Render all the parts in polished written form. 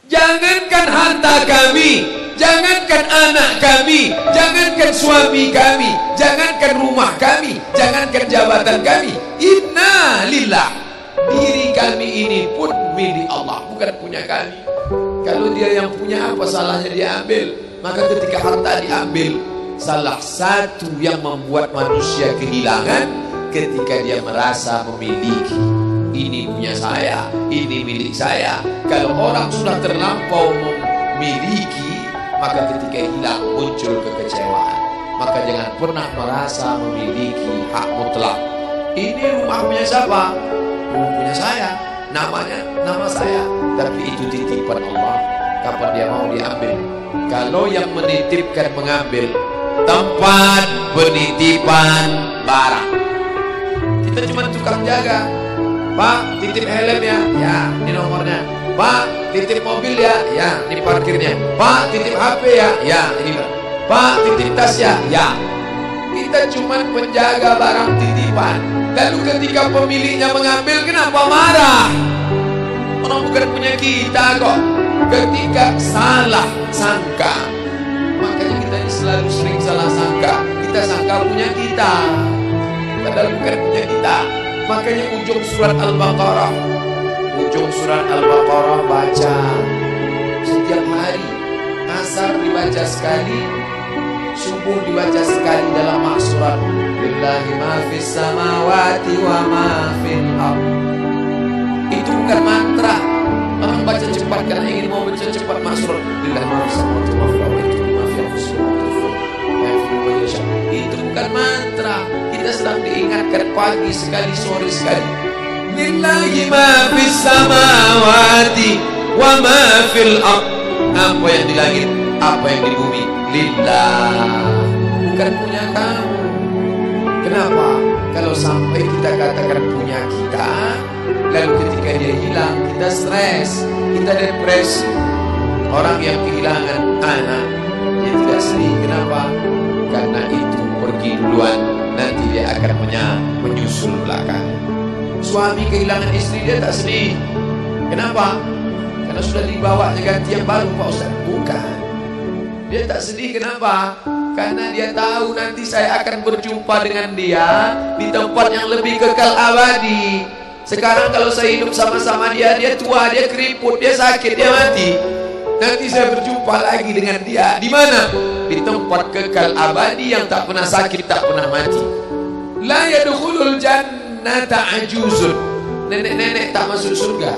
Jangankan harta kami, jangankan anak kami, jangankan suami kami, jangankan rumah kami, jangankan jabatan kami. Inna lillah, diri kami ini pun milik Allah, bukan punya kami. Kalau dia yang punya, apa salahnya dia ambil? Maka ketika harta diambil, salah satu yang membuat manusia kehilangan ketika dia merasa memiliki. Ini punya saya, ini milik saya. Kalau orang sudah terlampau memiliki, maka ketika hilang muncul kekecewaan. Maka jangan pernah merasa memiliki hak mutlak. Ini rumah punya siapa? Rumah punya saya, namanya nama saya. Tapi itu titipan Allah, kapan dia mau diambil. Kalau yang menitipkan mengambil, tempat penitipan barang, kita cuma tukang jaga. Pak, titip helm ya, ya, ini nomornya. Pak, titip mobil ya, ya, ini parkirnya. Pak, titip HP ya, ya, ini. Pak, titip tas ya, ya. Kita cuma penjaga barang titipan. Lalu ketika pemiliknya mengambil, kenapa marah? Orang bukan punya kita kok. Ketika salah sangka, makanya kita ini selalu sering salah sangka. Kita sangka punya kita, padahal bukan punya kita. Makanya ujung surat Al-Baqarah, baca setiap hari. Asar dibaca sekali, subuh dibaca sekali dalam maksurat. Lillahi ma fis samawati wa ma fil ardh. Itu bukan mantra. Orang baca cepat karena ingin mau baca cepat maksurat. Lillahi ma fis samawati wa fil ardh. Itu bukan mantra. Kita sedang diingatkan pagi sekali, sore sekali. Lillahi ma fis samawati wa ma fil ardh. Apa yang di langit, apa yang di bumi, lillah, bukan punya kamu. Kenapa? Kalau sampai kita katakan punya kita, lalu ketika dia hilang, kita stres, kita depresi. Orang yang kehilangan anak, dia tidak sedih. Kenapa? Karena itu pergi duluan, nanti dia akan menyusul belakang. Suami kehilangan istri, dia tak sedih. Kenapa? Karena sudah dibawanya ganti yang baru, Pak Ustaz. Bukan. Dia tak sedih, kenapa? Karena dia tahu nanti saya akan berjumpa dengan dia di tempat yang lebih kekal abadi. Sekarang kalau saya hidup sama-sama dia, dia tua, dia keriput, dia sakit, dia mati. Nanti saya berjumpa lagi dengan dia. Di mana? Di tempat kekal abadi yang tak pernah sakit, tak pernah mati. La yadkhulul jannata ajuzun. Nenek-nenek tak masuk surga.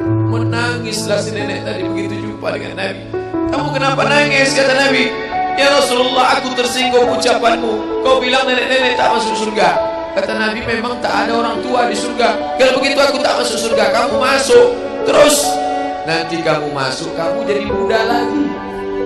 Menangislah si nenek tadi begitu jumpa dengan Nabi. Kamu kenapa nangis? Kata Nabi. Ya Rasulullah, aku tersinggung ucapanmu. Kau bilang nenek-nenek tak masuk surga. Kata Nabi, memang tak ada orang tua di surga. Kalau begitu aku tak masuk surga, kamu masuk. Terus nanti kamu masuk, kamu jadi muda lagi.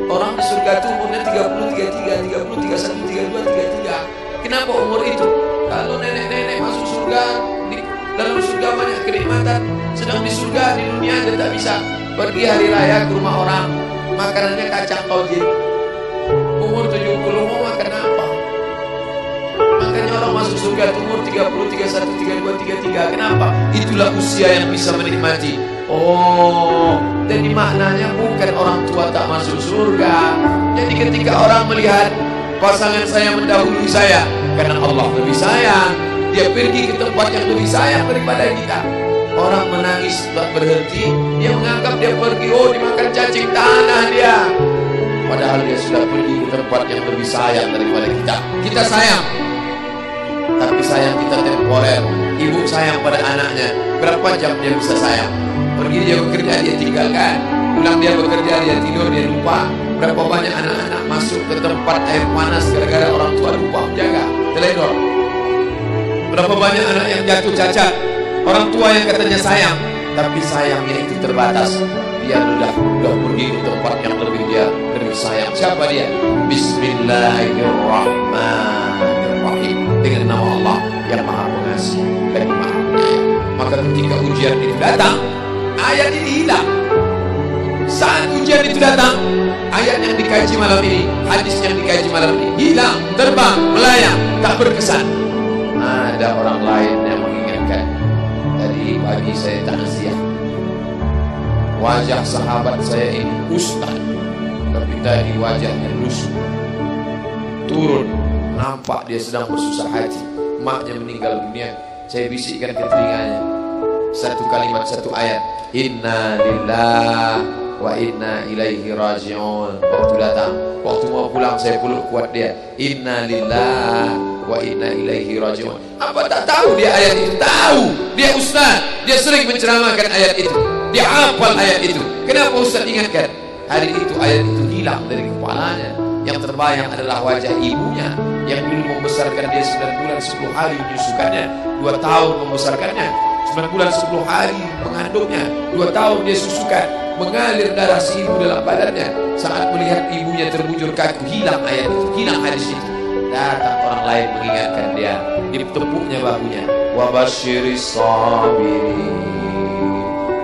Orang di surga itu umurnya 30, 33, 30, 31, 32, 33. Kenapa umur itu? Kalau nenek-nenek masuk surga, di dalam surga banyak kenikmatan. Sedang di surga, di dunia dia tak bisa. Pergi hari raya ke rumah orang, makanannya kacang tauhid. Umur 70 mau makan apa? Makanya orang masuk surga umur 30, 31, 32, 33. Kenapa? Itulah usia yang bisa menikmati. Oh, jadi maknanya bukan orang tua tak masuk surga. Jadi ketika orang melihat pasangan saya mendahului saya, karena Allah lebih sayang, dia pergi ke tempat yang lebih sayang daripada kita. Orang menangis tak berhenti, dia menganggap dia pergi, oh dimakan cacing tanah dia. Padahal dia sudah pergi ke tempat yang lebih sayang daripada kita. Kita sayang, tapi sayang kita temporer. Ibu sayang pada anaknya, berapa jam dia bisa sayang? Pergi dia bekerja, dia tinggalkan. Pulang dia bekerja, dia tidur, dia lupa. Berapa banyak anak-anak masuk ke tempat air panas gara-gara orang tua lupa menjaga, teledor. Berapa banyak anak yang jatuh cacat, orang tua yang katanya sayang, tapi sayangnya itu terbatas. Dia sudah pergi ke tempat yang lebih sayang. Siapa dia? Bismillahirrahmanirrahim. Dengan nama Allah yang Maha Pengasih dan Maha Penyayang. Maka ketika ujian itu datang, ayat ini hilang. Saat ujian itu datang, ayat yang dikaji malam ini, hadis yang dikaji malam ini hilang, terbang, melayang, tak berkesan. Ada orang lain yang mengingatkan. Tadi pagi saya takziah, wajah sahabat saya ini ustaz, tapi tadi wajahnya lusuh. Turun, nampak dia sedang bersusah hati, maknya meninggal dunia. Saya bisikkan ke telinganya satu kalimat, satu ayat, inna lillahi wa inna ilaihi raji'un. Waktu datang, waktu mau pulang saya peluk kuat dia, inna lillahi wa inna ilaihi raji'un. Apa tak tahu dia ayat itu? Tahu, dia ustaz, dia sering menceramahkan ayat itu, dia hafal ayat itu. Kenapa ustaz ingatkan? Hari itu ayat itu hilang dari kepalanya. Yang terbayang adalah wajah ibunya yang dulu membesarkan dia 9 bulan 10 hari, menyusukannya 2 tahun membesarkannya, 9 bulan 10 hari mengandungnya, 2 tahun dia susukan, mengalir darah si ibu dalam badannya. Saat melihat ibunya terbujur kaku, hilang ayat itu, hilang hadis itu. Datang orang lain mengingatkan dia, ditepuknya bahunya, wabasyiris sabirin,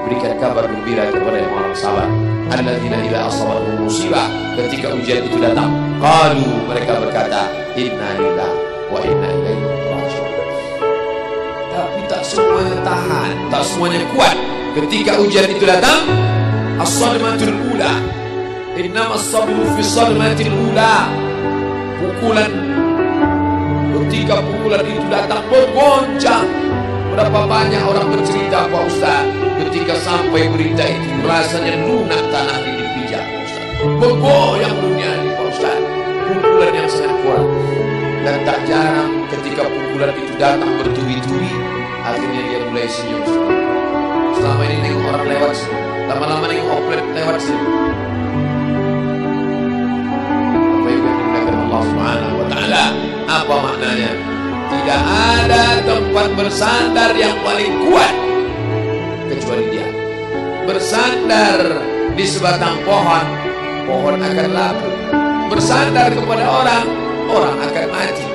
berikan kabar gembira kepada yang orang sabar, alladzina idza asabatuhum musibah, ketika ujian itu datang, qalu, mereka berkata, inna lillahi wa inna ilaihi raji'un. Tapi tak semuanya tahan, tak semuanya kuat. Ketika ujian itu datang, as-sadmatul ula, innamas sabru fi sadmatil ula, pukulan. Ketika pukulan itu datang, bergoncang. Berapa banyak orang bercerita, Pak Ustaz, ketika sampai berita itu rasanya lunak tanah di dipijak, Pak Ustaz, bergoyang dunia ini, Pak Ustaz. Pukulan yang sangat kuat. Dan tak jarang ketika pukulan itu datang bertubi-tubi, akhirnya dia mulai senyum. Selama ini nengok orang lewat sini, lama-lama nengok oplet lewat sini. Apa yang dimuliakan Allah Subhanahu wa Ta'ala? Apa maknanya? Tidak ada tempat bersandar yang paling kuat kecuali dia. Bersandar di sebatang pohon, pohon akan labu. Bersandar kepada orang, orang akan mati.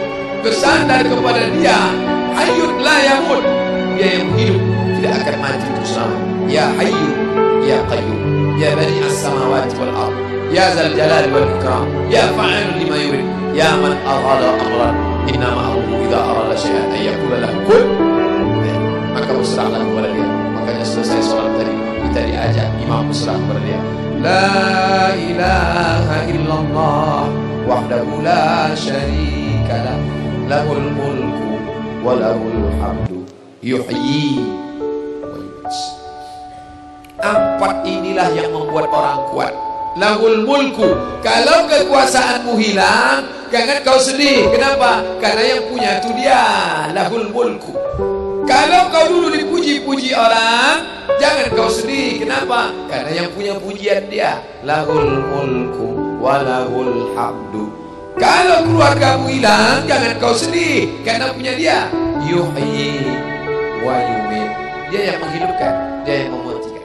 Bersandar kepada dia, hayyun la yamut, dia yang hidup tidak akan mati terus selama. Ya hayyu ya qayyum, ya bani as-samawati wal ard, ya zal jalal wal ikram, ya fa'ilun lima yurid, ya man aghada amran, innama amruhu idza arada syai'an ay yaqula lahu kun. Maka berserahlah kepada dia. Makanya selesai sholat tadi kita diajak imam berserah kepada dia. La ilaha illallah wahdahu la syarika lah, lahul mulku wa lahul hamdu yuhyi wa yumiit. 4 inilah yang membuat orang kuat. Lahul mulku, kalau kekuasaanmu hilang, jangan kau sedih. Kenapa? Karena yang punya itu dia. Lahul mulku. Kalau kau dulu dipuji-puji orang, jangan kau sedih. Kenapa? Karena yang punya pujian dia. Lahul mulku wa lahul hamdu. Kalau keluargamu hilang, jangan kau sedih, karena punya dia. Yuhyi wa yumiit. Dia yang menghidupkan, dia yang mematikan.